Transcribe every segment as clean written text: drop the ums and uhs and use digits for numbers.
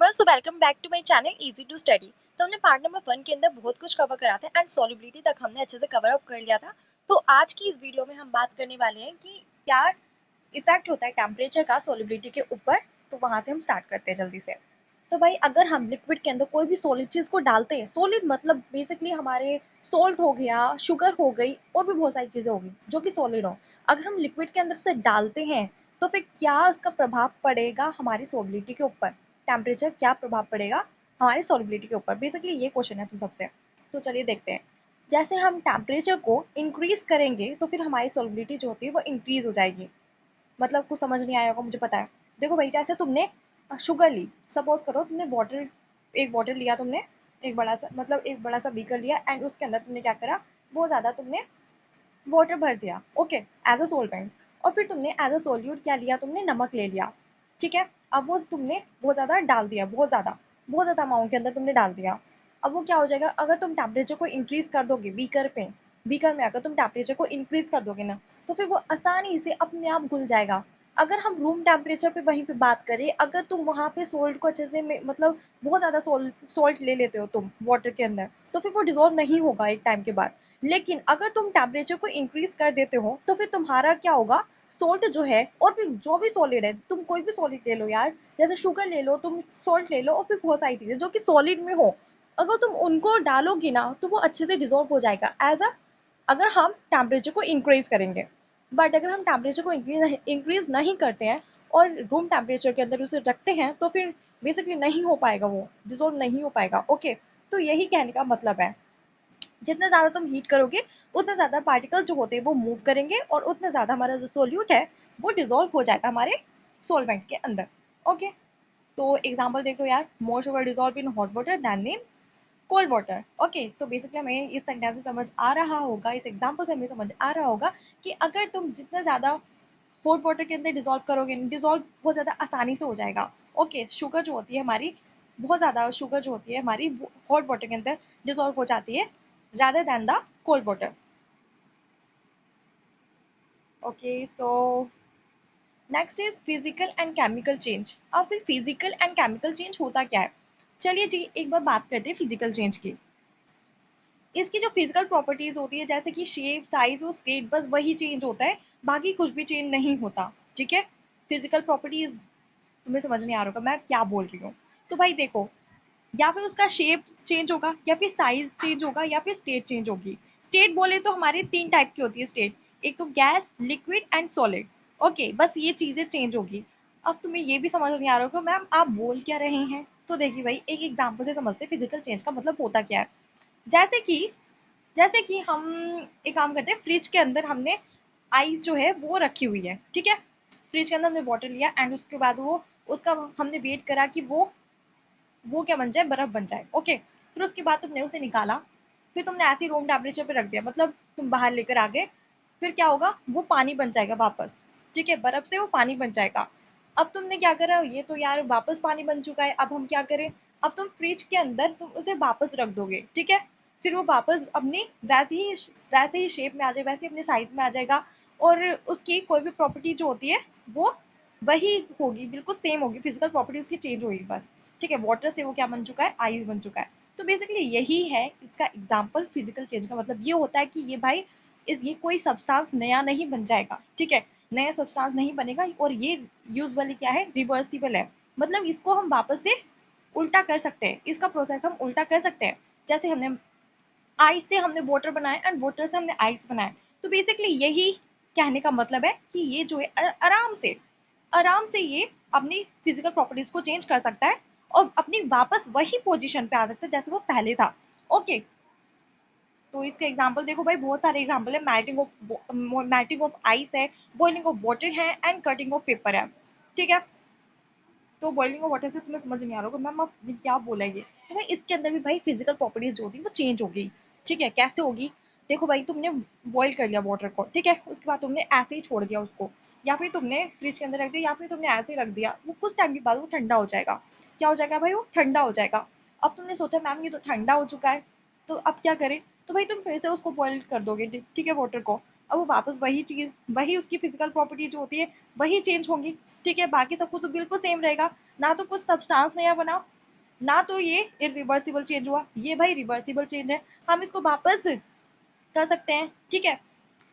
So welcome back to my channel easy to study. तो हमने part number 1 के अंदर बहुत कुछ कवर करा था एंड सॉल्युबिलिटी तक हमने अच्छे से कवर अप कर लिया था। तो आज की इस वीडियो में हम बात करने वाले हैं कि क्या इफेक्ट होता है टेम्परेचर का सॉल्युबिलिटी के ऊपर। तो वहां से हम स्टार्ट करते हैं जल्दी से। तो भाई अगर हम लिक्विड के अंदर कोई भी सॉलिड चीज को डालते हैं, सॉलिड मतलब बेसिकली हमारे सॉल्ट हो गया, शुगर हो गई और भी बहुत सारी चीजें होगी जो कि सॉलिड हो। अगर हम लिक्विड के अंदर से डालते हैं तो फिर क्या उसका प्रभाव पड़ेगा हमारी सॉल्युबिलिटी के ऊपर। टेम्परेचर क्या प्रभाव पड़ेगा हमारी सॉल्युबिलिटी के ऊपर, बेसिकली ये क्वेश्चन है तुम सबसे। तो चलिए देखते हैं। जैसे हम टेम्परेचर को इंक्रीज करेंगे तो फिर हमारी सॉल्युबिलिटी जो होती है वो इंक्रीज हो जाएगी। मतलब कुछ समझ नहीं आया होगा, मुझे पता है। देखो भाई, जैसे तुमने शुगर ली, सपोज करो तुमने वाटर, एक वाटर लिया तुमने, एक बड़ा सा मतलब एक बड़ा सा बीकर लिया एंड उसके अंदर तुमने क्या करा, बहुत ज़्यादा तुमने वाटर भर दिया, ओके, एज अ सोलवेंट। और फिर तुमने एज अ सोल्यूट क्या लिया, तुमने नमक ले लिया। ठीक है, अब वो तुमने बहुत ज़्यादा डाल दिया, बहुत ज़्यादा अमाउंट के अंदर तुमने डाल दिया। अब वो क्या हो जाएगा, अगर तुम टेम्परेचर को इंक्रीज कर दोगे बीकर पे, बीकर में अगर तुम टेम्परेचर को इंक्रीज कर दोगे ना, तो फिर वो आसानी से अपने आप घुल जाएगा। अगर हम रूम टेम्परेचर पे वहीं पे बात करें, अगर तुम वहाँ पे सोल्ट को अच्छे से मतलब बहुत ज़्यादा सोल्ट ले लेते हो तुम वाटर के अंदर, तो फिर वो डिजोल्व नहीं होगा एक टाइम के बाद। लेकिन अगर तुम टेम्परेचर को इंक्रीज कर देते हो तो फिर तुम्हारा क्या होगा, सोल्ट जो है और फिर जो भी सॉलिड है, तुम कोई भी सॉलिड ले लो यार, जैसे शुगर ले लो, तुम सॉल्ट ले लो और फिर बहुत सारी चीजें जो कि सॉलिड में हो, अगर तुम उनको डालोगी ना तो वो अच्छे से डिजोल्व हो जाएगा एज अ, अगर हम टेम्परेचर को इंक्रीज करेंगे। बट अगर हम टेम्परेचर को इंक्रीज नहीं करते हैं और रूम टेम्परेचर के अंदर उसे रखते हैं तो फिर बेसिकली नहीं हो पाएगा, वो डिजोल्व नहीं हो पाएगा। ओके, तो यही कहने का मतलब है, जितना ज़्यादा तुम हीट करोगे उतना ज़्यादा पार्टिकल जो होते हैं वो मूव करेंगे और उतना ज़्यादा हमारा जो सोल्यूट है वो डिजोल्व हो जाएगा हमारे सोलवेंट के अंदर। ओके, तो एग्जांपल देख लो यार, more sugar dissolve in hot water than in cold water. Okay, तो बेसिकली हमें इस सेंटेंस से समझ आ रहा होगा, इस एग्जाम्पल से हमें समझ आ रहा होगा कि अगर तुम जितना ज़्यादा हॉट वाटर के अंदर डिजोल्व करोगे, डिजोल्व बहुत ज़्यादा आसानी से हो जाएगा। ओके, शुगर जो होती है हमारी, बहुत ज़्यादा शुगर जो होती है हमारी हॉट वाटर के अंदर डिजोल्व हो जाती है rather than the cold water. Okay, so next is physical and chemical change. अब फिर physical and chemical change होता क्या है, चलिए जी एक बार बात करते हैं फिजिकल चेंज की। इसकी जो फिजिकल प्रॉपर्टीज होती है जैसे कि शेप, साइज और स्टेट, बस वही चेंज होता है, बाकी कुछ भी चेंज नहीं होता। ठीक है, फिजिकल प्रॉपर्टीज तुम्हें समझ नहीं आ रहा होगा मैं क्या बोल रही हूँ। तो भाई देखो, या फिर उसका शेप चेंज होगा, या फिर साइज चेंज होगा, या फिर स्टेट चेंज होगी। स्टेट बोले तो हमारे 3 टाइप की होती है स्टेट, एक तो gas, liquid and solid. Okay, बस ये चीजें चेंज होगी। अब तुम्हें ये भी समझ नहीं आ रहा होगा मैम आप बोल क्या रहे हैं। तो देखिए भाई, एक एग्जांपल से समझते फिजिकल चेंज का मतलब होता क्या है। जैसे कि जैसे कि हम एक काम करते हैं, फ्रिज के अंदर हमने आइस जो है वो रखी हुई है। ठीक है, फ्रिज के अंदर हमने वाटर लिया एंड उसके बाद वो उसका हमने वेट करा कि वो क्या बन जाए, बर्फ बन जाए। ओके, फिर उसके बाद तुमने उसे निकाला, फिर तुमने ऐसे ही रूम टेम्परेचर पे रख दिया, मतलब तुम बाहर लेकर आ गए। फिर क्या होगा, वो पानी बन जाएगा वापस। ठीक है, बर्फ से वो पानी बन जाएगा। अब तुमने क्या करा, ये तो यार वापस पानी बन चुका है, अब हम क्या करें। अब तुम फ्रिज के अंदर तुम उसे वापस रख दोगे। ठीक है, फिर वो वापस अपनी वैसे ही शेप में आ जाएगा, वैसे ही अपने साइज में आ जाएगा। और उसकी कोई भी प्रॉपर्टी जो होती है वो वही होगी, बिल्कुल सेम होगी, फिजिकल प्रॉपर्टी उसकी चेंज होगी बस। ठीक है, वाटर से वो क्या बन चुका है, आइस बन चुका है। तो बेसिकली यही है इसका एग्जाम्पल, फिजिकल चेंज का मतलब ये होता है कि ये भाई ये कोई सब्सटेंस नया नहीं बन जाएगा। ठीक है, नया सब्सटेंस नहीं बनेगा और ये यूजुअली क्या है, रिवर्सिबल है। मतलब इसको हम वापस से उल्टा कर सकते हैं, इसका प्रोसेस हम उल्टा कर सकते हैं। जैसे हमने आइस से हमने वाटर बनाया एंड वाटर से हमने आइस बनाया। तो बेसिकली यही कहने का मतलब है कि ये जो है आराम से ये अपनी फिजिकल प्रॉपर्टीज को चेंज कर सकता है और अपनी वापस वही पोजीशन पे आ सकता है जैसे वो पहले था। ओके, तो इसके एग्जांपल देखो भाई, बहुत सारे एग्जांपल है। मेल्टिंग ऑफ आइस है, बॉइलिंग ऑफ वाटर है एंड कटिंग ऑफ पेपर है। ठीक है, तो बॉइलिंग ऑफ वाटर से तुम्हें समझ नहीं आ रहा होगा मैम आप क्या बोला ये। तो भाई इसके अंदर भी भाई फिजिकल प्रॉपर्टीज जो होती है वो चेंज हो गई। ठीक है, कैसे होगी, देखो भाई, तुमने बॉईल कर लिया वाटर को, ठीक है, उसके बाद तुमने ऐसे ही छोड़ दिया उसको, या फिर तुमने फ्रिज के अंदर रख दिया, या फिर तुमने ऐसे ही रख दिया, वो कुछ टाइम के बाद वो ठंडा हो जाएगा। क्या हो जाएगा भाई, वो ठंडा हो जाएगा। अब तुमने सोचा मैम ये तो ठंडा हो चुका है, तो अब क्या करें। तो भाई तुम फिर से उसको बॉईल कर दोगे, ठीक है, वाटर को। अब वो वापस वही चीज, वही उसकी फिजिकल प्रॉपर्टी जो होती है वही चेंज होंगी। ठीक है, बाकी सब कुछ तो बिल्कुल सेम रहेगा, ना तो कुछ सब्सटेंस नया बना, ना तो ये इरिवर्सिबल चेंज हुआ। ये भाई रिवर्सिबल चेंज है, हम इसको वापस कर सकते हैं। ठीक है,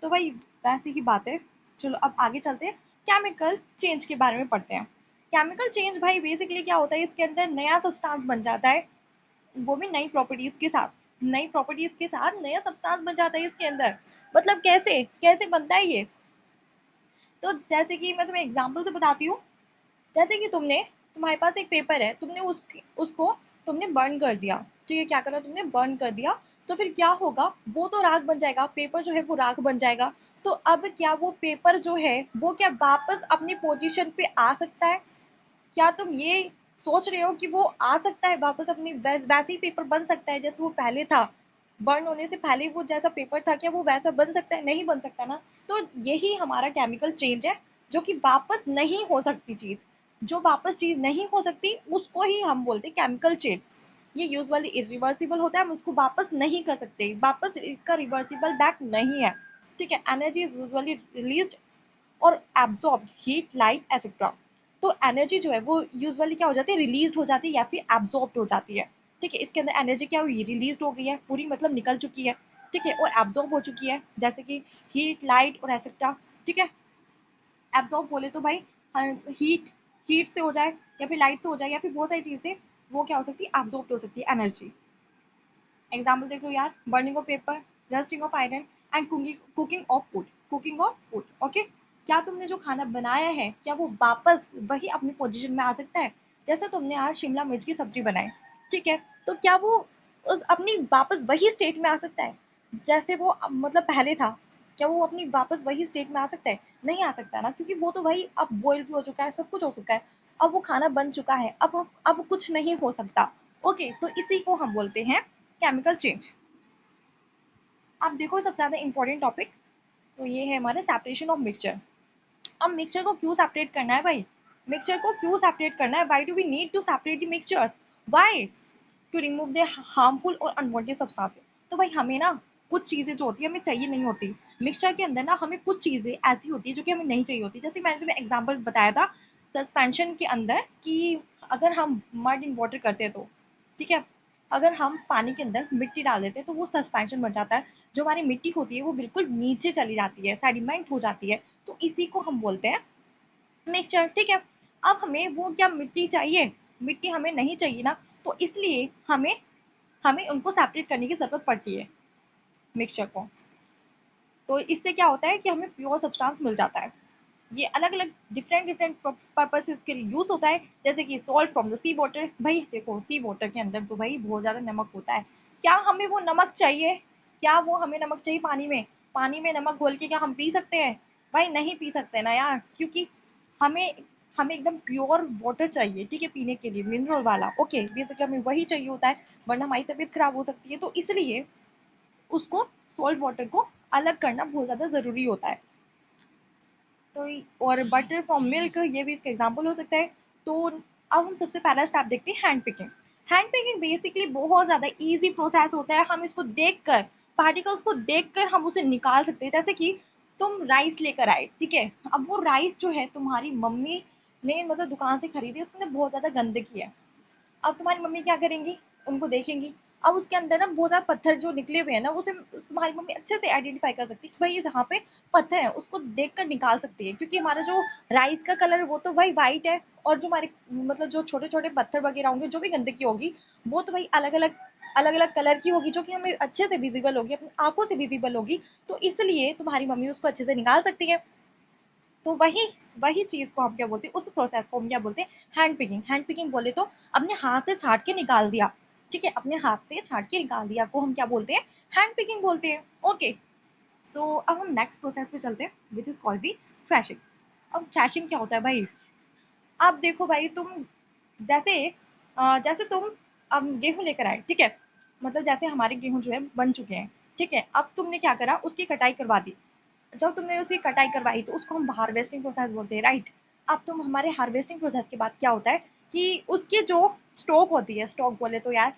तो भाई वैसी ही बात है। चलो अब आगे चलते हैं, केमिकल चेंज के बारे में पढ़ते हैं। केमिकल चेंज भाई बेसिकली क्या होता है, इसके अंदर नया सब्सटेंस बन जाता है, वो भी नई प्रॉपर्टीज के साथ। नई प्रॉपर्टीज के साथ नया सब्सटेंस बन जाता है इसके अंदर। मतलब कैसे कैसे बनता है ये, तो जैसे कि मैं तुम्हें एग्जांपल से बताती हूँ। जैसे कि तुम्हारे पास एक पेपर है, तुमने उसको तुमने बर्न कर दिया। ठीक है, क्या करा तुमने, बर्न कर दिया। तो फिर क्या होगा, वो तो राख बन जाएगा, पेपर जो है वो राख बन जाएगा। तो अब क्या वो पेपर जो है वो क्या वापस अपनी पोजीशन पे आ सकता है? क्या तुम ये सोच रहे हो कि वो आ सकता है वापस अपनी वैसे ही पेपर बन सकता है जैसे वो पहले था? बर्न होने से पहले वो जैसा पेपर था क्या वो वैसा बन सकता है? नहीं बन सकता ना। तो यही हमारा केमिकल चेंज है, जो कि वापस नहीं हो सकती चीज। जो वापस चीज नहीं हो सकती उसको ही हम बोलते हैं केमिकल चेंज। ये यूजुअली इरिवर्सिबल होता है, हम उसको वापस नहीं कर सकते, वापस इसका रिवर्सिबल बैक नहीं है। ठीक है, एनर्जी इज यूजुअली रिलीज्ड और एब्जॉर्ब हीट लाइट एक्सेट्रा। तो एनर्जी जो है वो यूजुअली क्या हो जाती है, रिलीज हो जाती है या फिर एब्जॉर्ब हो जाती है। ठीक है, इसके अंदर एनर्जी क्या हुई, रिलीज हो गई है पूरी, मतलब निकल चुकी है। ठीक है, और एब्जॉर्ब हो चुकी है, जैसे कि हीट लाइट और एक्सेट्रा। ठीक है, एब्जॉर्ब बोले तो भाई हीट हीट से हो जाए या फिर लाइट से हो जाए या फिर बहुत सारी चीज से वो क्या हो सकती है, एब्जॉर्ब हो सकती है एनर्जी। एग्जाम्पल देख लो यार, burning of paper, rusting of iron and cooking of food. Cooking of food, okay. क्या तुमने जो खाना बनाया है क्या वो वापस वही अपनी पोजीशन में आ सकता है? जैसे तुमने आज शिमला मिर्च की सब्जी बनाई, ठीक है, तो क्या वो उस अपनी वापस वही स्टेट में आ सकता है जैसे वो मतलब पहले था? क्या वो अपनी वापस वही स्टेट में आ सकता है? नहीं आ सकता ना, क्योंकि वो तो वही अब बॉयल भी हो चुका है, सब कुछ हो चुका है। अब वो खाना बन चुका है, अब कुछ नहीं हो सकता। ओके, तो इसी को हम बोलते हैं केमिकल चेंज। अब देखो सबसे ज्यादा इंपॉर्टेंट टॉपिक, तो ये है हमारा सेपरेशन ऑफ मिक्सचर। अब मिक्सचर को क्यों सेपरेट करना है भाई? मिक्सचर को क्यों सेपरेट करना है? Why do we need to separate the mixtures? Why? To remove the harmful और अनवांटेड सब्सटेंसेस। तो भाई हमें ना कुछ चीजें जो होती है हमें चाहिए नहीं होती। मिक्सचर के अंदर ना हमें कुछ चीजें ऐसी होती है जो कि हमें नहीं चाहिए होती। जैसे मैंने तुम्हें एग्जांपल बताया था सस्पेंशन के अंदर कि अगर हम मड इन वाटर करते हैं तो, ठीक है, अगर हम पानी के अंदर मिट्टी डाल देते हैं तो वो सस्पेंशन बन जाता है। जो हमारी मिट्टी होती है वो बिल्कुल नीचे चली जाती है, सेडिमेंट हो जाती है। तो इसी को हम बोलते हैं मिक्सचर। ठीक है, अब हमें वो क्या मिट्टी चाहिए? मिट्टी हमें नहीं चाहिए ना, तो इसलिए हमें हमें उनको सेपरेट करने की जरूरत पड़ती है, मिक्सचर को। तो इससे क्या होता है कि हमें प्योर सब्सटेंस मिल जाता है। ये अलग अलग डिफरेंट डिफरेंट पर्पसेस के लिए यूज होता है। जैसे कि salt from the sea water, भाई देखो सी वाटर के अंदर तो भाई बहुत ज्यादा नमक होता है। क्या हमें वो नमक चाहिए? क्या वो हमें नमक चाहिए पानी में? पानी में नमक घोल के क्या हम पी सकते हैं? भाई नहीं पी सकते ना यार, क्योंकि हमें हमें एकदम प्योर वाटर चाहिए, ठीक है, पीने के लिए मिनरल वाला। ओके, बेसिकली हमें वही चाहिए होता है, वरना हमारी तबीयत खराब हो सकती है। तो इसलिए उसको सॉल्ट वाटर को अलग करना बहुत ज़्यादा ज़रूरी होता है। तो और बटर फ्रॉम मिल्क, ये भी इसका एग्जाम्पल हो सकता है। तो अब हम सबसे पहला स्टेप देखते हैं, hand picking. Hand picking basically बहुत ज़्यादा इजी प्रोसेस होता है। हम इसको देखकर, पार्टिकल्स को देखकर हम उसे निकाल सकते हैं। जैसे कि तुम राइस लेकर आए, ठीक है, अब वो राइस जो है तुम्हारी मम्मी ने मतलब दुकान से खरीदी, उसमें बहुत ज़्यादा गंदगी है। अब तुम्हारी मम्मी क्या करेंगी, उनको देखेंगी, अब उसके अंदर ना बहुत सारे पत्थर जो निकले हुए हैं ना, उसे तुम्हारी मम्मी अच्छे से आइडेंटिफाई कर सकती है कि भाई ये यहाँ पे पत्थर है, उसको देख कर निकाल सकती है। क्योंकि हमारा जो राइस का कलर वो तो भाई वाइट है, और जो हमारे मतलब जो छोटे छोटे पत्थर वगैरह होंगे, जो भी गंदगी होगी, वो तो भाई अलग अलग कलर की होगी, जो कि हमें अच्छे से विजिबल होगी, अपनी आंखों से विजिबल होगी। तो इसलिए तुम्हारी मम्मी उसको अच्छे से निकाल सकती है। तो वही वही चीज को हम क्या बोलते हैं, उस प्रोसेस को हम क्या बोलते हैं, हैंड पिकिंग। हैंड पिकिंग बोले तो अपने हाथ से छाट के निकाल दिया। ठीक है, अपने हाथ से छाट के निकाल दिया को हम क्या बोलते हैं, हैंड पिकिंग बोलते हैं। ओके, सो अब हम नेक्स्ट प्रोसेस पे चलते हैं, which is called the threshing. अब थ्रेशिंग क्या होता है भाई? अब देखो भाई, तुम जैसे जैसे तुम अब गेहूं लेकर आए, ठीक है, मतलब जैसे हमारे गेहूं जो है बन चुके हैं, ठीक है, अब तुमने क्या करा, उसकी कटाई करवा दी। जब तुमने उसकी कटाई करवाई तो उसको हम हार्वेस्टिंग प्रोसेस बोलते हैं, राइट? अब तुम हमारे हार्वेस्टिंग प्रोसेस के बाद क्या होता है कि उसकी जो स्टॉक होती है, स्टॉक बोले तो यार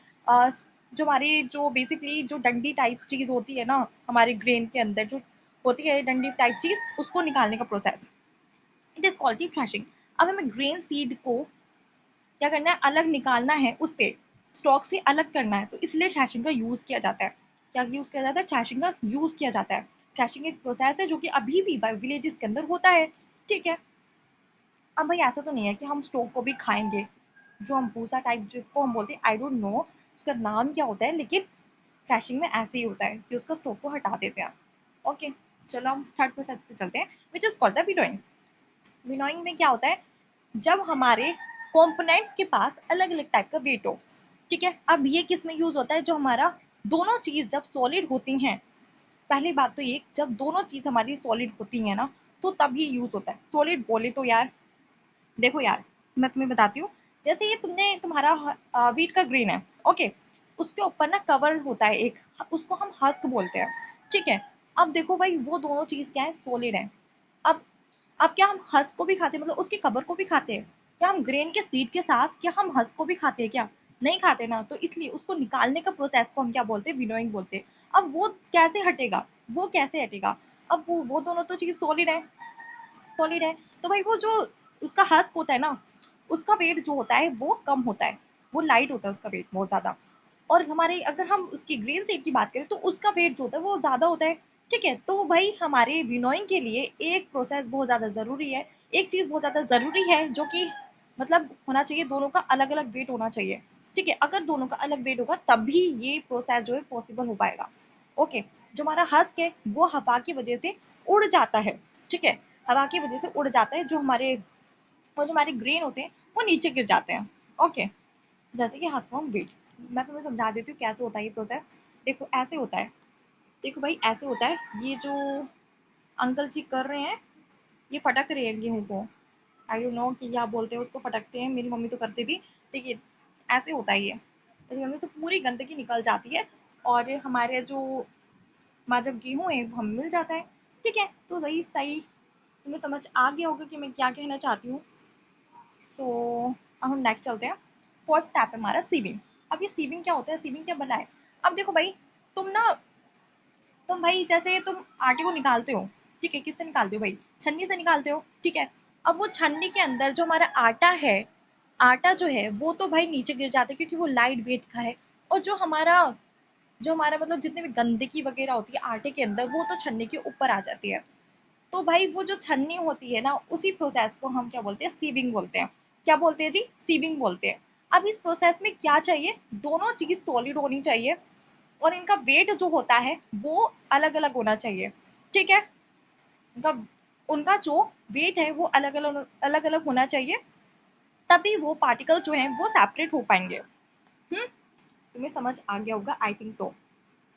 जो हमारी जो बेसिकली जो डंडी टाइप चीज होती है ना हमारे ग्रेन के अंदर, जो होती है डंडी टाइप चीज, उसको निकालने का process, it is called the threshing. अब हमें ग्रेन सीड को क्या करना है, अलग निकालना है, उससे स्टॉक से अलग करना है, तो इसलिए थ्रैशिंग का यूज किया जाता है। क्या यूज किया जाता है, थ्रैशिंग का यूज किया जाता है। थ्रैशिंग एक प्रोसेस है जो कि अभी भी विलेजेस के अंदर होता है, ठीक है। अब भाई ऐसा तो नहीं है कि हम स्टोव को भी खाएंगे, जो हम भूसा टाइप जिसको हम बोलते हैं, आई डोंट नो उसका नाम क्या होता है, लेकिन क्रैशिंग में ऐसे ही होता है कि उसका स्टोव को हटा देते हैं। ओके, चलो हम थर्ड प्रोसेस पे चलते हैं, which is called the winnowing. Winnowing में क्या होता है, जब हमारे कंपोनेंट्स के पास अलग अलग टाइप का वेट हो, ठीक है। अब ये किस में यूज होता है, जो हमारा दोनों चीज जब सॉलिड होती हैं, पहली बात तो ये, जब दोनों चीज हमारी सॉलिड होती है ना, तो तब ये यूज होता है। सॉलिड बोले तो यार देखो यार, मैं तुम्हें बताती हूँ, जैसे ये तुमने तुम्हारा वीट का ग्रेन है, ओके, उसके ऊपर ना कवर होता है एक, उसको हम हस्क बोलते हैं, ठीक है। अब देखो भाई, वो दोनों चीज क्या है, सॉलिड है। अब अब क्या हम हस्क को भी खाते हैं, मतलब उसके कवर को भी खाते हैं? क्या हम ग्रेन के सीड के साथ क्या हम हस्क को भी खाते हैं क्या? नहीं खाते ना, तो इसलिए उसको निकालने का प्रोसेस को हम क्या बोलते हैं, विनोइंग बोलते हैं। अब वो कैसे हटेगा, वो कैसे हटेगा, अब वो दोनों तो चीज सॉलिड है, सॉलिड है, तो भाई वो जो उसका हस्क होता है ना, उसका वेट जो होता है वो कम होता है, वो लाइट होता है उसका वेट बहुत ज्यादा। और हमारे अगर हम उसकी ग्रीन सीड की बात करें तो उसका वेट जो होता है वो ज्यादा होता है, ठीक है। तो भाई हमारे विनोइंग के लिए एक प्रोसेस बहुत ज्यादा जरूरी है, एक चीज बहुत ज्यादा जरूरी है, जो कि मतलब होना चाहिए, दोनों का अलग अलग वेट होना चाहिए, ठीक है। अगर दोनों का अलग वेट होगा तभी ये प्रोसेस जो है पॉसिबल हो पाएगा। ओके, जो हमारा हस्क है वो हवा की वजह से उड़ जाता है, ठीक है, हवा की वजह से उड़ जाता है, जो हमारे और जो हमारे ग्रेन होते हैं वो नीचे गिर जाते हैं। ओके, जैसे कि हस्क वेट, मैं तुम्हें समझा देती हूँ कैसे होता है ये प्रोसेस। देखो ऐसे होता है, देखो भाई ऐसे होता है, ये जो अंकल जी कर रहे हैं, ये फटक रहे हैं गेहूं को, आई डोंट नो कि क्या बोलते हैं उसको, फटकते हैं, मेरी मम्मी तो करती थी, देखिए ऐसे होता है ये, ऐसे करने से पूरी गंदगी निकल जाती है, और हमारे जो हमारा जब गेहूं है वो हमें मिल जाता है, ठीक है। तो सही सही तुम्हें समझ आ गया होगा कि मैं क्या कहना चाहती हूँ। सो अब हम नेक्स्ट चलते हैं। फर्स्ट स्टेप है हमारा सीविंग। अब ये सीविंग क्या होता है, सीविंग क्या बनाए, अब देखो भाई, तुम ना तुम भाई जैसे तुम आटे को निकालते हो, ठीक है, किससे निकालते हो भाई, छन्नी से निकालते हो, ठीक है। अब वो छन्नी के अंदर जो हमारा आटा है, आटा जो है वो तो भाई नीचे गिर जाता है क्योंकि वो लाइट वेट का है, और जो हमारा मतलब जितने भी गंदगी वगैरह होती है आटे के अंदर, वो तो छन्नी के ऊपर आ जाती है। तो भाई वो जो छन्नी होती है ना, उसी प्रोसेस को हम क्या बोलते हैं, सीविंग बोलते हैं। क्या बोलते हैं जी, सीविंग बोलते हैं। अब इस प्रोसेस में क्या चाहिए, दोनों चीज सॉलिड होनी चाहिए, और इनका वेट जो होता है वो अलग अलग होना चाहिए, ठीक है। उनका उनका जो वेट है वो अलग अलग होना चाहिए, तभी वो पार्टिकल जो हैं वो सेपरेट हो पाएंगे। तुम्हें समझ आ गया होगा, आई थिंक सो।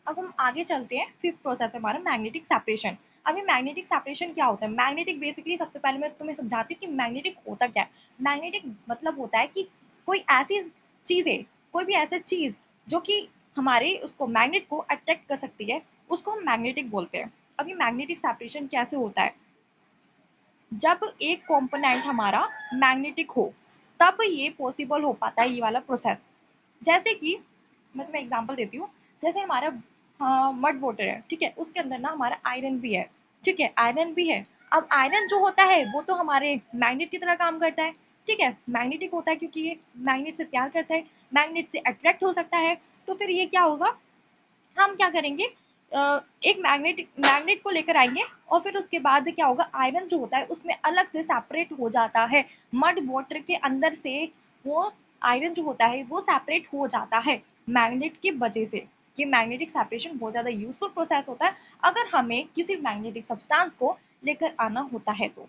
अब हम आगे चलते हैं, फिफ्थ प्रोसेस है हमारा मैग्नेटिक सेपरेशन। अभी मैग्नेटिक सेपरेशन क्या होता है, मैग्नेटिक बेसिकली सबसे पहले मैं तुम्हें समझाती हूँ कि मैग्नेटिक होता क्या है। मैग्नेटिक मतलब होता है कि कोई ऐसी चीज है, कोई भी ऐसी चीज जो कि हमारे उसको मैग्नेट को अट्रैक्ट कर सकती है, उसको हम मैग्नेटिक बोलते हैं। अभी मैग्नेटिक सेपरेशन कैसे होता है, जब एक कंपोनेंट हमारा मैग्नेटिक हो तब ये पॉसिबल हो पाता है, ये वाला प्रोसेस। जैसे कि मैं तुम्हें एग्जांपल देती हूँ, जैसे हमारा मड वाटर है, ठीक है, उसके अंदर ना हमारा आयरन भी है, ठीक है, आयरन भी है। अब आयरन जो होता है वो तो हमारे मैग्नेट की तरह काम करता है, ठीक है, मैग्नेटिक होता है क्योंकि ये मैग्नेट से प्यार करता है, मैग्नेट से अट्रैक्ट हो सकता है। तो फिर ये क्या होगा, हम क्या करेंगे, एक मैग्नेट मैग्नेट को लेकर आएंगे, और फिर उसके बाद क्या होगा, आयरन जो होता है उसमें अलग से सेपरेट हो जाता है, मड वाटर के अंदर से वो आयरन जो होता है वो सेपरेट हो जाता है मैग्नेट की वजह से। ये मैग्नेटिक सेपरेशन बहुत ज्यादा यूजफुल प्रोसेस होता है अगर हमें किसी मैग्नेटिक सब्सटेंस को लेकर आना होता है तो।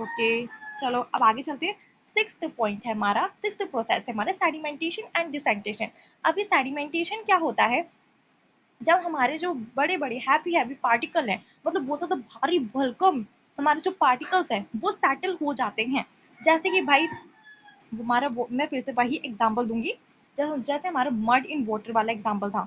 ओके, चलो अब आगे चलते हैं। सिक्स्थ पॉइंट है हमारा, सिक्स्थ प्रोसेस है हमारा सेडिमेंटेशन एंड डिसेंटेशन। अभी सेडिमेंटेशन क्या होता है, जब हमारे जो बड़े बड़े हैवी हैवी पार्टिकल हैं, मतलब बहुत ज्यादा भारी भरकम हमारे जो पार्टिकल्स हैं वो सेटल हो जाते हैं। जैसे कि भाई मैं फिर से वही एग्जांपल दूंगी, जैसे हमारा मड इन वाटर वाला एग्जांपल था।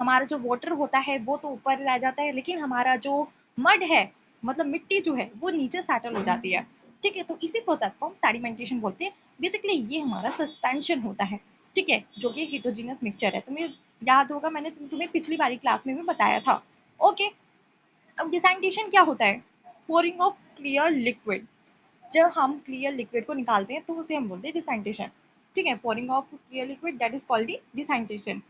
हमारा जो वाटर होता है वो तो ऊपर रह जाता है, लेकिन हमारा जो मड है, मतलब मिट्टी जो है वो नीचे सेटल हो जाती है, ठीक है। तो इसी प्रोसेस को हम सेडिमेंटेशन बोलते हैं। बेसिकली ये हमारा सस्पेंशन होता है, ठीक है, जो कि हेटेरोजेनस मिक्सचर है। तुम्हें याद होगा, मैंने तुम्हें पिछली बारी क्लास में भी बताया था। ओके, अब डिसैनिटेशन क्या होता है? Pouring of clear liquid. जब हम क्लियर लिक्विड को निकालते हैं तो उसे हम बोलते हैं डिसैनिटेशन। ठीक है, pouring of clear liquid that is called the decantation.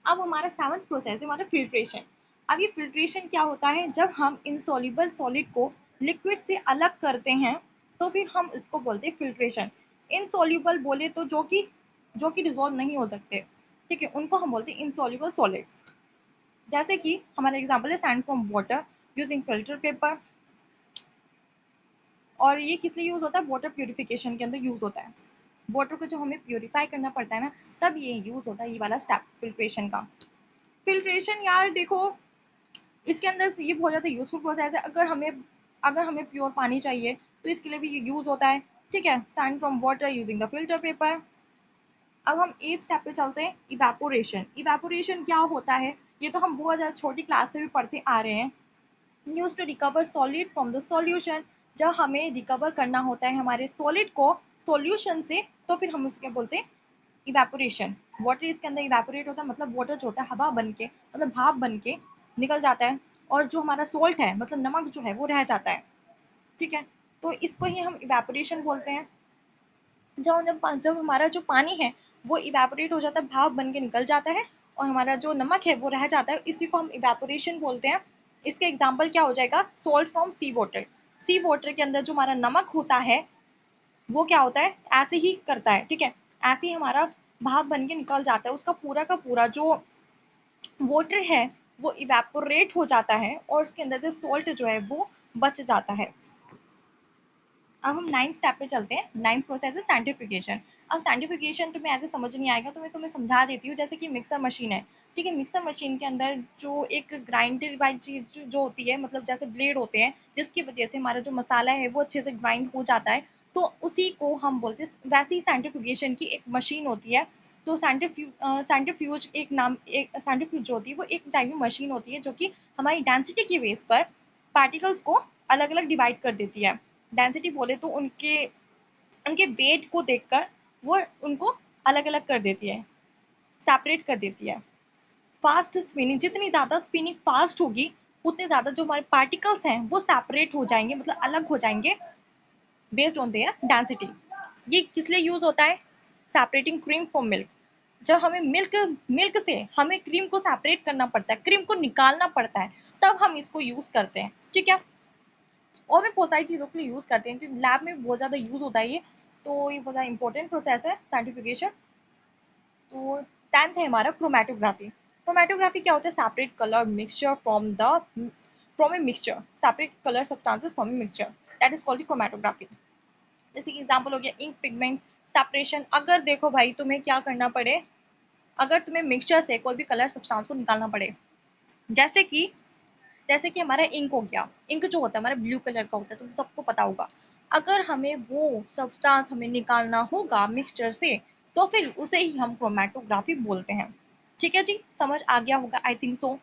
अब हमारा सेवंथ प्रोसेस है हमारा फिल्ट्रेशन। अब ये फिल्ट्रेशन क्या होता है? जब हम इनसॉल्युबल सॉलिड को लिक्विड से अलग करते हैं तो फिर हम इसको बोलते हैं फिल्ट्रेशन। इनसॉल्युबल बोले तो जो कि डिजोल्व नहीं हो सकते, ठीक है, उनको हम बोलते हैं इनसॉल्युबल सॉलिड्स। जैसे कि हमारा एग्जांपल है sand from water using filter paper. और ये किस लिए यूज होता है? वाटर प्यूरिफिकेशन के अंदर यूज होता है। वाटर को जब हमें प्यूरिफाई करना पड़ता है ना, तब ये यूज होता है, ये वाला स्टेप फिल्ट्रेशन का। फिल्ट्रेशन यार देखो, इसके अंदर से ये बहुत ज़्यादा यूजफुल प्रोसेस है। अगर हमें प्योर पानी चाहिए तो इसके लिए भी ये यूज होता है। ठीक है, sand from water using the filter paper. अब हम 8th स्टेप पे चलते हैं, इवेपोरेशन। इवेपोरेशन क्या होता है? ये तो हम बहुत ज़्यादा छोटी क्लास से भी पढ़ते आ रहे हैं। Use to recover solid from the solution. जब हमें रिकवर करना होता है हमारे सॉलिड को सॉल्यूशन से, तो फिर हम उसके बोलते हैं इवेपोरेशन। वाटर इसके अंदर इवेपोरेट होता है, मतलब वाटर जो होता है हवा बन के, मतलब भाप बन के निकल जाता है, और जो हमारा सोल्ट है मतलब नमक जो है वो रह जाता है। ठीक है, तो इसको ही हम इवेपोरेशन बोलते हैं। जब हमारा जो पानी है वो इवेपोरेट हो जाता है, भाप बन के निकल जाता है, और हमारा जो नमक है वो रह जाता है, इसी को हम इवेपोरेशन बोलते हैं। इसका एग्जाम्पल क्या हो जाएगा? Salt from sea water. Sea water के अंदर जो हमारा नमक होता है वो क्या होता है? ऐसे ही करता है, ठीक है, ऐसे ही हमारा भाप बन के निकल जाता है, उसका पूरा का पूरा जो वाटर है वो इवेपोरेट हो जाता है, और उसके अंदर से सॉल्ट जो है वो बच जाता है। अब हम 9th स्टेप पे चलते हैं। 9th प्रोसेस है सैंटिफिकेशन। अब सैंटिफिकेशन तुम्हें ऐसे समझ नहीं आएगा, तो मैं तुम्हें समझा देती हूँ। जैसे कि मिक्सर मशीन है, ठीक है, मिक्सर मशीन के अंदर जो एक ग्राइंडर वाली चीज़ जो होती है, मतलब जैसे ब्लेड होते हैं, जिसकी वजह से हमारा जो मसाला है वो अच्छे से ग्राइंड हो जाता है, तो उसी को हम बोलते हैं। वैसे ही सैंटिफिकेशन की एक मशीन होती है। तो सेंट्रीफ्यूज एक सेंट्रीफ्यूज जो होती है वो एक टाइप की मशीन होती है, जो कि हमारी डेंसिटी के बेस पर पार्टिकल्स को अलग अलग डिवाइड कर देती है। डेंसिटी बोले तो उनके उनके वेट को देखकर वो उनको अलग अलग कर देती है, सेपरेट कर देती है। फास्ट स्पिनिंग, जितनी ज़्यादा स्पिनिंग फास्ट होगी उतने ज़्यादा जो हमारे पार्टिकल्स हैं वो सेपरेट हो जाएंगे, मतलब अलग हो जाएंगे, बेस्ड ऑन देयर डेंसिटी। ये किस लिए यूज होता है? Separating cream from milk. जब हमें मिल्क मिल्क से हमें क्रीम को सेपरेट करना पड़ता है, क्रीम को निकालना पड़ता है, तब हम इसको यूज करते हैं। ठीक है, और भी बहुत सारी चीज़ों के लिए यूज़ करते हैं, क्योंकि लैब में बहुत ज़्यादा यूज़ होता है ये। तो ये बहुत ज़्यादा इंपॉर्टेंट प्रोसेस है साइंटिफिकेशन। तो 10th है हमारा क्रोमेटोग्राफी। क्रोमेटोग्राफी क्या होता है? Separate colour mixture from a mixture, separate colour substances from a mixture, that is called chromatography. जैसे कि एग्जांपल हो गया इंक पिगमेंट सेपरेशन। अगर देखो भाई तुम्हें क्या करना पड़े, अगर तुम्हें मिक्सचर से कोई भी कलर सब्सटेंस को निकालना पड़े, जैसे कि हमारा इंक हो गया। इंक जो होता है हमारा ब्लू कलर का होता है, तुम सबको पता होगा। अगर हमें वो सब्सटेंस हमें निकालना होगा मिक्सचर से, तो फिर उसे ही हम क्रोमेटोग्राफी बोलते हैं। ठीक है जी, समझ आ गया होगा आई थिंक सो।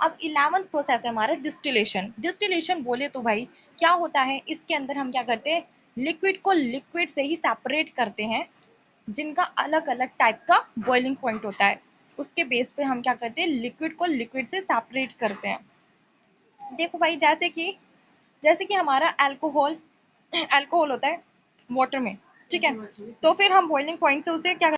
अब 11th प्रोसेस है हमारा डिस्टिलेशन। डिस्टिलेशन बोले तो भाई क्या होता है? इसके अंदर हम क्या करते हैं? लिक्विड को लिक्विड से ही सेपरेट करते हैं, जिनका अलग अलग टाइप का बॉइलिंग पॉइंट होता है। उसके बेस पे हम क्या करते हैं? लिक्विड को लिक्विड से सेपरेट करते हैं। देखो भाई, जैसे कि हमारा अल्कोहल अल्कोहल होता है वाटर में, ठीक है, तो फिर हम बॉइलिंग पॉइंट से उसे क्या,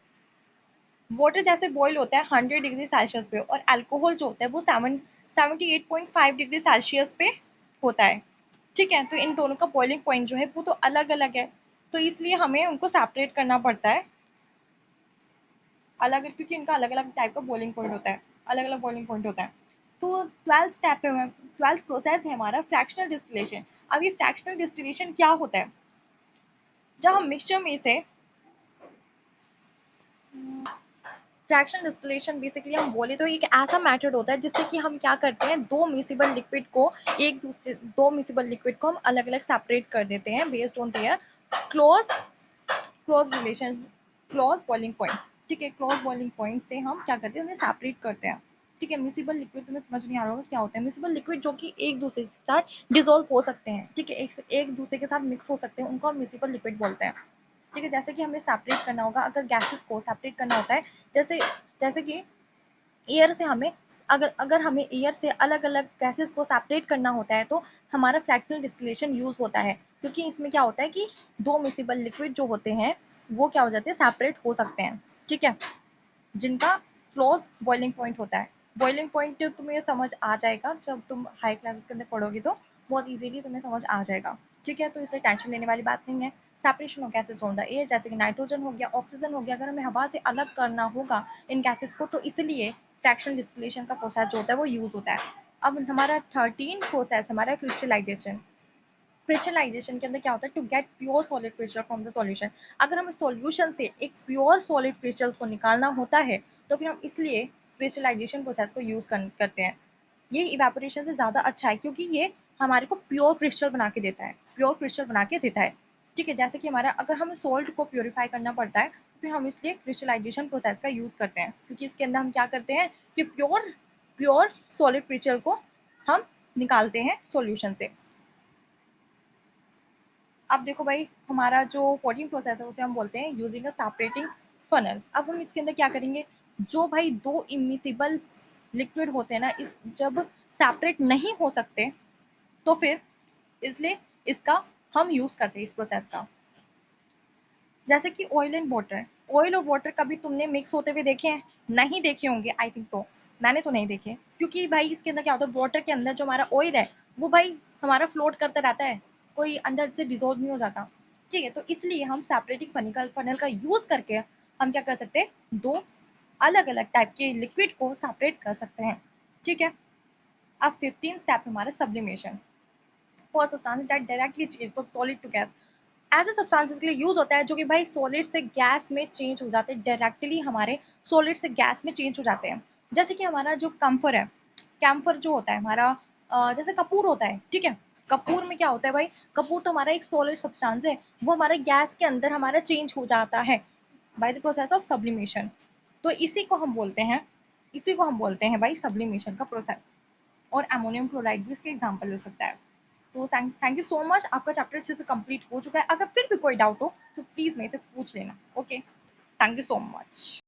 वाटर जैसे बॉईल होता है 100 डिग्री सेल्सियस पे, और अल्कोहल जो होता है वो 78.5 डिग्री सेल्सियस पे होता है। ठीक है, तो इन दोनों का बॉइलिंग पॉइंट जो है वो तो अलग अलग है, तो इसलिए हमें उनको सेपरेट करना पड़ता है अलग, क्योंकि इनका अलग अलग टाइप का बॉइलिंग पॉइंट होता है, अलग अलग बॉइलिंग पॉइंट होता है। तो 12th प्रोसेस है हमारा फ्रैक्शनल डिस्टिलेशन। अब ये फ्रैक्शनल डिस्टिलेशन क्या होता है? जब हम मिक्सचर में से फ्रैक्शनल डिस्टिलेशन बेसिकली हम बोले तो एक ऐसा मेथड होता है जिससे कि हम क्या करते हैं, दो मिसिबल लिक्विड को हम अलग अलग सेपरेट कर देते हैं based on their close close relation, close boiling points. ठीक है, क्लोज बॉइलिंग पॉइंट से हम क्या करते हैं, उन्हें सेपरेट करते हैं। ठीक है, मिसिबल लिक्विड तुम्हें समझ नहीं आ रहा होगा क्या होता है। मिसिबल लिक्विड जो कि एक दूसरे के साथ डिजोल्व हो सकते हैं, ठीक है, एक दूसरे के साथ मिक्स हो सकते हैं, उनको हम मिसिबल लिक्विड बोलते हैं। ठीक है, जैसे कि हमें सेपरेट करना होगा, अगर गैसेस को सेपरेट करना होता है, जैसे जैसे कि एयर से हमें अगर अगर हमें एयर से अलग अलग गैसेस को सेपरेट करना होता है तो हमारा फ्रैक्शनल डिस्टिलेशन यूज होता है, क्योंकि इसमें क्या होता है कि दो मिसिबल लिक्विड जो होते हैं वो क्या हो जाते हैं, सेपरेट हो सकते हैं, ठीक है, जिनका क्लोज बॉइलिंग पॉइंट होता है। बॉइलिंग पॉइंट तुम्हें समझ आ जाएगा जब तुम हाई क्लासेस के अंदर पढ़ोगी, तो बहुत इजीली तुम्हें समझ आ जाएगा, ठीक है, तो इसलिए टेंशन लेने वाली बात नहीं है। Separation of gases from the air, जैसे कि नाइट्रोजन हो गया, ऑक्सीजन हो गया, अगर हमें हवा से अलग करना होगा इन गैसेस को, तो इसलिए फ्रैक्शनल डिस्टिलेशन का प्रोसेस जो होता है वो यूज होता है। अब हमारा 13 प्रोसेस हमारा क्रिस्टलाइजेशन। क्रिस्टलाइजेशन के अंदर क्या होता है, to get pure solid crystal from the solution. अगर हमें सॉल्यूशन से एक प्योर सॉलिड क्रिस्टल्स को निकालना होता है तो फिर हम इसलिए क्रिस्टलाइजेशन प्रोसेस को यूज करते हैं। ये इवेपोरेशन से ज़्यादा अच्छा है क्योंकि ये हमारे को प्योर क्रिस्टल बना के देता है, प्योर क्रिस्टल बना के देता है, ठीक है। जैसे कि हमारा अगर हमें सोल्ट को प्योरीफाई करना पड़ता है तो फिर हम इसलिए क्रिस्टलाइजेशन प्रोसेस का यूज़ करते हैं, क्योंकि इसके अंदर हम क्या करते हैं कि प्योर प्योर सॉलिड क्रिस्टल को हम निकालते हैं सॉल्यूशन से। अब देखो भाई, हमारा जो 14 प्रोसेस है उसे हम बोलते हैं यूजिंग अ सेपरेटिंग फनल। अब हम इसके अंदर क्या करेंगे, जो भाई दो इमिसिबल लिक्विड होते हैं ना, इस जब सेपरेट नहीं हो सकते तो फिर इसलिए इसका हम यूज करते हैं इस प्रोसेस का। जैसे कि ऑयल एंड वाटर, ऑयल और वाटर कभी तुमने मिक्स होते हुए देखे हैं? नहीं देखे होंगे, आई थिंक सो। मैंने तो नहीं देखे, क्योंकि भाई इसके अंदर क्या होता है, वाटर के अंदर जो हमारा ऑयल है वो भाई हमारा फ्लोट करता रहता है, कोई अंदर से डिजोल्व नहीं हो जाता, ठीक है। तो इसलिए हम सेपरेटिंग फनिकल फनल का यूज करके हम क्या कर सकते हैं, दो अलग अलग टाइप के लिक्विड को सेपरेट कर सकते हैं, ठीक है। अब 15 स्टेप हमारा sublimation. For substance that directly change from solid to gas, ऐसे सब्सटेंसेस के लिए यूज होता है जो कि भाई सॉलिड से गैस में चेंज हो जाते हैं, डायरेक्टली हमारे सॉलिड से गैस में चेंज हो जाते हैं। जैसे कि हमारा जो कैम्फर है, कैम्फर जो होता है हमारा जैसे कपूर होता है, ठीक है। कपूर में क्या होता है भाई, कपूर तो हमारा एक सॉलिड सब्सटेंस है, वो हमारे गैस के अंदर हमारा चेंज हो जाता है by the process of sublimation. तो इसी को हम बोलते हैं भाई सब्लिमेशन का प्रोसेस। और अमोनियम क्लोराइड भी इसके एग्जाम्पल हो सकता है। तो थैंक यू सो मच, आपका चैप्टर अच्छे से कंप्लीट हो चुका है। अगर फिर भी कोई डाउट हो तो प्लीज मेरे से पूछ लेना, okay. Thank you so much.